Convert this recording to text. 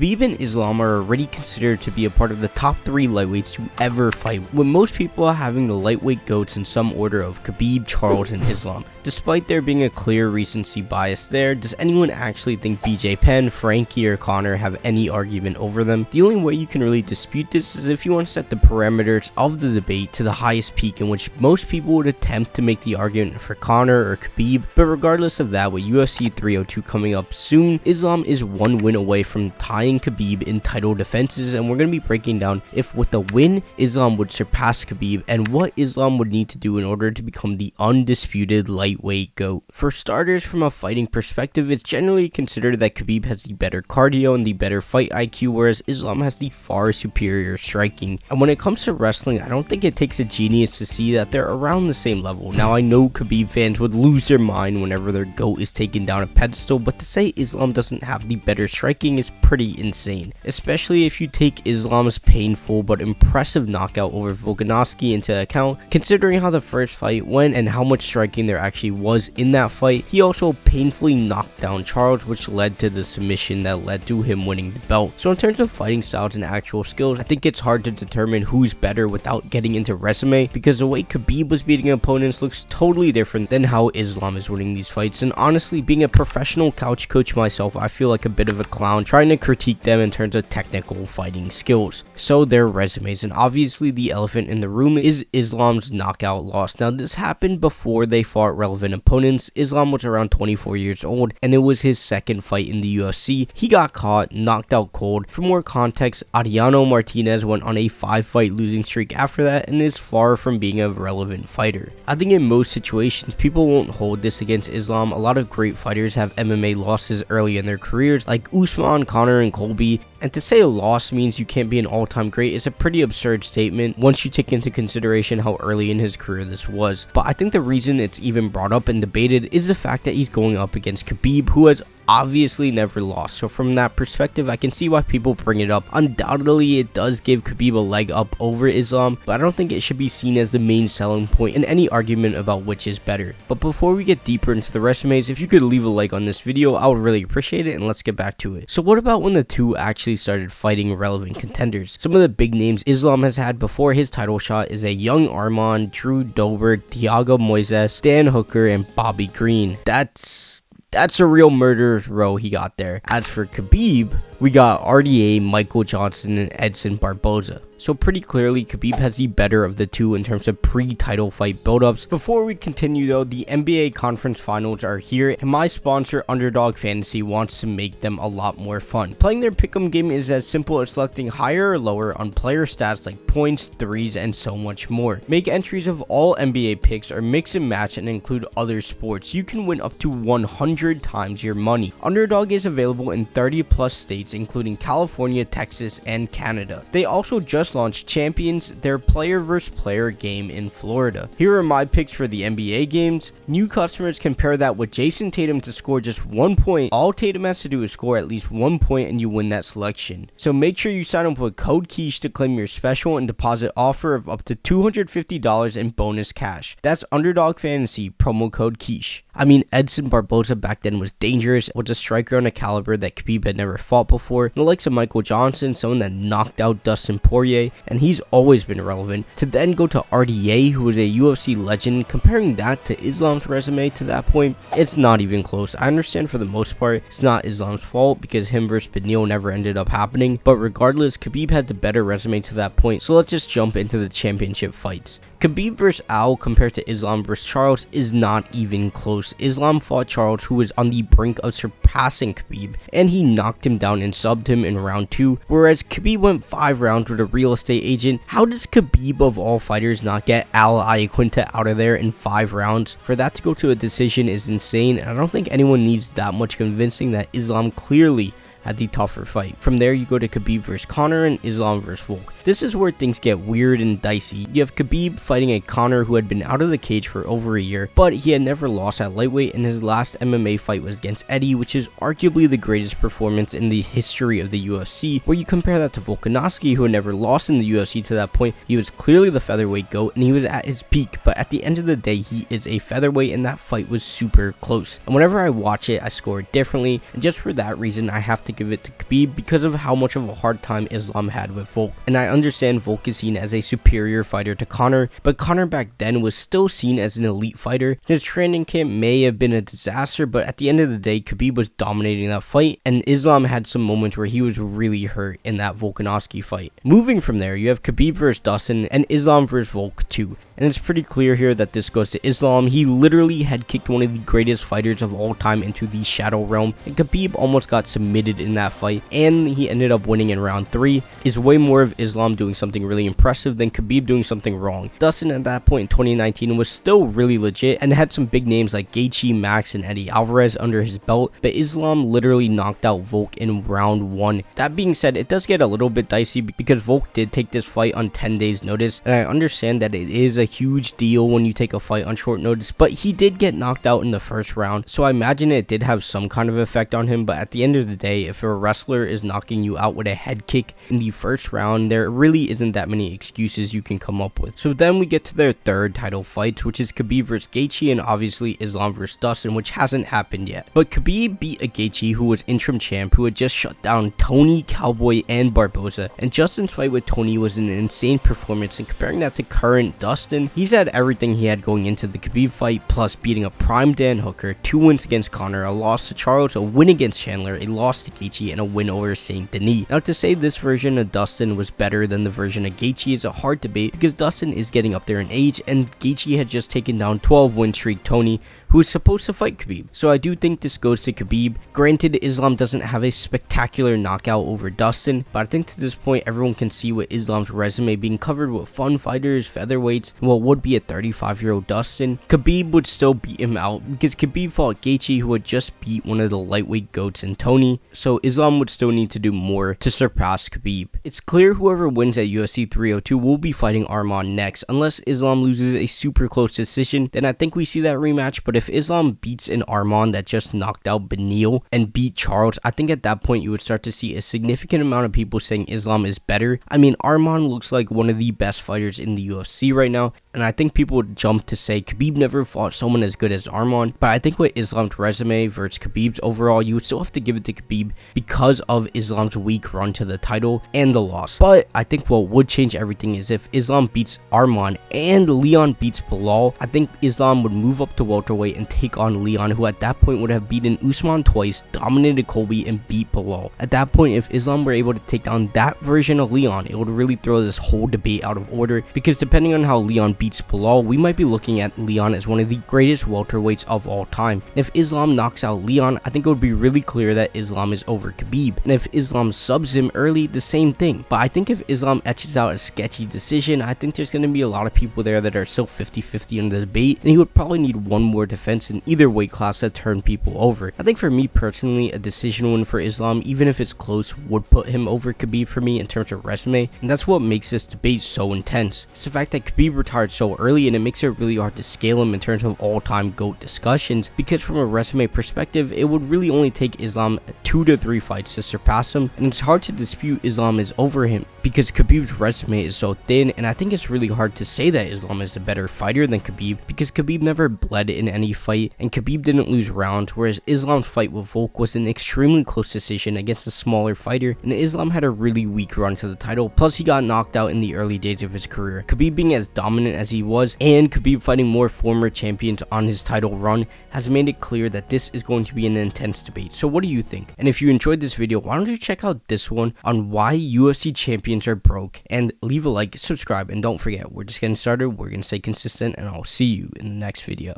Khabib and Islam are already considered to be a part of the top 3 lightweights to ever fight, with most people having the lightweight GOATs in some order of Khabib, Charles, and Islam. Despite there being a clear recency bias there, does anyone actually think BJ Penn, Frankie, or Conor have any argument over them? The only way you can really dispute this is if you want to set the parameters of the debate to the highest peak, in which most people would attempt to make the argument for Conor or Khabib. But regardless of that, with UFC 302 coming up soon, Islam is one win away from tying Khabib in title defenses, and we're going to be breaking down if with the win, Islam would surpass Khabib, and what Islam would need to do in order to become the undisputed lightweight GOAT. For starters, from a fighting perspective, it's generally considered that Khabib has the better cardio and the better fight IQ, whereas Islam has the far superior striking. And when it comes to wrestling, I don't think it takes a genius to see that they're around the same level. Now, I know Khabib fans would lose their mind whenever their GOAT is taken down a pedestal, but to say Islam doesn't have the better striking is pretty insane, especially if you take Islam's painful but impressive knockout over Volkanovski into account, considering how the first fight went and how much striking there actually was in that fight. He also painfully knocked down Charles, which led to the submission that led to him winning the belt. So in terms of fighting styles and actual skills, I think it's hard to determine who's better without getting into resume, because the way Khabib was beating opponents looks totally different than how Islam is winning these fights. And honestly, being a professional couch coach myself, I feel like a bit of a clown trying to critique them in terms of technical fighting skills. So their resumes, and obviously the elephant in the room is Islam's knockout loss. Now, this happened before they fought relevant opponents. Islam was around 24 years old, and it was his second fight in the UFC. He got caught, knocked out cold. For more context, Adriano Martinez went on a 5-fight losing streak after that and is far from being a relevant fighter. I think in most situations, people won't hold this against Islam. A lot of great fighters have MMA losses early in their careers, like Usman, Conor, and Colby. And to say a loss means you can't be an all-time great is a pretty absurd statement once you take into consideration how early in his career this was. But I think the reason it's even brought up and debated is the fact that he's going up against Khabib, who has obviously never lost. So from that perspective, I can see why people bring it up. Undoubtedly, it does give Khabib a leg up over Islam, but I don't think it should be seen as the main selling point in any argument about which is better. But before we get deeper into the resumes, if you could leave a like on this video, I would really appreciate it, and let's get back to it. So what about when the two actually started fighting relevant contenders? Some of the big names Islam has had before his title shot is a young Armand, Drew Dober, Thiago Moises, Dan Hooker, and Bobby Green. That's a real murderer's row he got there. As for Khabib, we got RDA, Michael Johnson, and Edson Barboza. So pretty clearly, Khabib has the better of the two in terms of pre-title fight buildups. Before we continue though, the NBA Conference Finals are here, and my sponsor, Underdog Fantasy, wants to make them a lot more fun. Playing their pick'em game is as simple as selecting higher or lower on player stats like points, threes, and so much more. Make entries of all NBA picks or mix and match and include other sports. You can win up to 100 times your money. Underdog is available in 30 plus states, including California, Texas, and Canada. They also just launched Champions, their player versus player game in Florida. Here are my picks for the NBA games. New customers can pair that with Jason Tatum to score just 1 point. All Tatum has to do is score at least 1 point and you win that selection. So make sure you sign up with code Quiche to claim your special and deposit offer of up to $250 in bonus cash. That's Underdog Fantasy, promo code Quiche. I mean, Edson Barboza back then was dangerous, was a striker on a caliber that Khabib had never fought before. The likes of Michael Johnson, someone that knocked out Dustin Poirier, and he's always been relevant. To then go to RDA, who was a UFC legend, comparing that to Islam's resume to that point, it's not even close. I understand for the most part, it's not Islam's fault because him versus Beneil never ended up happening, but regardless, Khabib had the better resume to that point, so let's just jump into the championship fights. Khabib vs. Al compared to Islam vs. Charles is not even close. Islam fought Charles, who was on the brink of surpassing Khabib, and he knocked him down and subbed him in round 2, whereas Khabib went 5 rounds with a real estate agent. How does Khabib of all fighters not get Al Iaquinta out of there in 5 rounds? For that to go to a decision is insane, and I don't think anyone needs that much convincing that Islam clearly had the tougher fight. From there, you go to Khabib vs. Conor and Islam vs. Volk. This is where things get weird and dicey. You have Khabib fighting a Conor who had been out of the cage for over a year, but he had never lost at lightweight, and his last MMA fight was against Eddie, which is arguably the greatest performance in the history of the UFC. Where you compare that to Volkanovski, who had never lost in the UFC to that point. He was clearly the featherweight GOAT, and he was at his peak, but at the end of the day, he is a featherweight, and that fight was super close. And whenever I watch it, I score it differently, and just for that reason, I have to give it to Khabib because of how much of a hard time Islam had with Volk. And I understand Volk is seen as a superior fighter to Conor, but Conor back then was still seen as an elite fighter. His training camp may have been a disaster, but at the end of the day, Khabib was dominating that fight, and Islam had some moments where he was really hurt in that Volkanovski fight. Moving from there, you have Khabib versus Dustin and Islam versus Volk too. And it's pretty clear here that this goes to Islam. He literally had kicked one of the greatest fighters of all time into the shadow realm, and Khabib almost got submitted in that fight, and he ended up winning in round 3. Is way more of Islam doing something really impressive than Khabib doing something wrong. Dustin at that point in 2019 was still really legit and had some big names like Gaethje, Max, and Eddie Alvarez under his belt, but Islam literally knocked out Volk in round 1. That being said, it does get a little bit dicey because Volk did take this fight on 10 days notice, and I understand that it is a huge deal when you take a fight on short notice, but he did get knocked out in the first round, so I imagine it did have some kind of effect on him. But at the end of the day, if a wrestler is knocking you out with a head kick in the first round, there really isn't that many excuses you can come up with. So then we get to their third title fights, which is Khabib versus Gaethje and obviously Islam versus Dustin, which hasn't happened yet. But Khabib beat a Gaethje who was interim champ, who had just shut down Tony, Cowboy, and Barboza, and Justin's fight with Tony was an insane performance. And comparing that to current Dustin, he's had everything he had going into the Khabib fight, plus beating a prime Dan Hooker, 2 wins against Conor, a loss to Charles, a win against Chandler, a loss to Gaethje, and a win over St. Denis. Now, to say this version of Dustin was better than the version of Gaethje is a hard debate because Dustin is getting up there in age, and Gaethje had just taken down 12 win streak Tony, who is supposed to fight Khabib. So I do think this goes to Khabib. Granted, Islam doesn't have a spectacular knockout over Dustin, but I think to this point everyone can see with Islam's resume being covered with fun fighters, featherweights, and what would be a 35-year-old Dustin, Khabib would still beat him out because Khabib fought Gaethje, who had just beat one of the lightweight goats in Tony, so Islam would still need to do more to surpass Khabib. It's clear whoever wins at UFC 302 will be fighting Arman next, unless Islam loses a super close decision. Then I think we see that rematch. But if Islam beats an Arman that just knocked out Beneil and beat Charles, I think at that point you would start to see a significant amount of people saying Islam is better. I mean, Arman looks like one of the best fighters in the UFC right now, and I think people would jump to say Khabib never fought someone as good as Arman. But I think with Islam's resume versus Khabib's overall, you would still have to give it to Khabib because of Islam's weak run to the title and the loss. But I think what would change everything is if Islam beats Arman and Leon beats Bilal. I think Islam would move up to welterweight and take on Leon, who at that point would have beaten Usman twice, dominated Colby, and beat Bilal. At that point, if Islam were able to take down that version of Leon, it would really throw this whole debate out of order, because depending on how Leon beats Bilal, we might be looking at Leon as one of the greatest welterweights of all time. And if Islam knocks out Leon, I think it would be really clear that Islam is over Khabib. And if Islam subs him early, the same thing. But I think if Islam etches out a sketchy decision, I think there's going to be a lot of people there that are still 50-50 in the debate, and he would probably need one more defense in either weight class to turn people over. I think for me personally, a decision win for Islam, even if it's close, would put him over Khabib for me in terms of resume, and that's what makes this debate so intense. It's the fact that Khabib retired so early, and it makes it really hard to scale him in terms of all-time GOAT discussions, because from a resume perspective, it would really only take Islam 2 to 3 fights to surpass him, and it's hard to dispute Islam is over him because Khabib's resume is so thin. And I think it's really hard to say that Islam is the better fighter than Khabib because Khabib never bled in any fight, and Khabib didn't lose rounds, whereas Islam's fight with Volk was an extremely close decision against a smaller fighter, and Islam had a really weak run to the title, plus he got knocked out in the early days of his career. Khabib being as dominant as he was, and Khabib fighting more former champions on his title run, has made it clear that this is going to be an intense debate. So what do you think? And if you enjoyed this video, why don't you check out this one on why UFC champions are broke, and leave a like, subscribe, and don't forget, we're just getting started, we're gonna stay consistent, and I'll see you in the next video.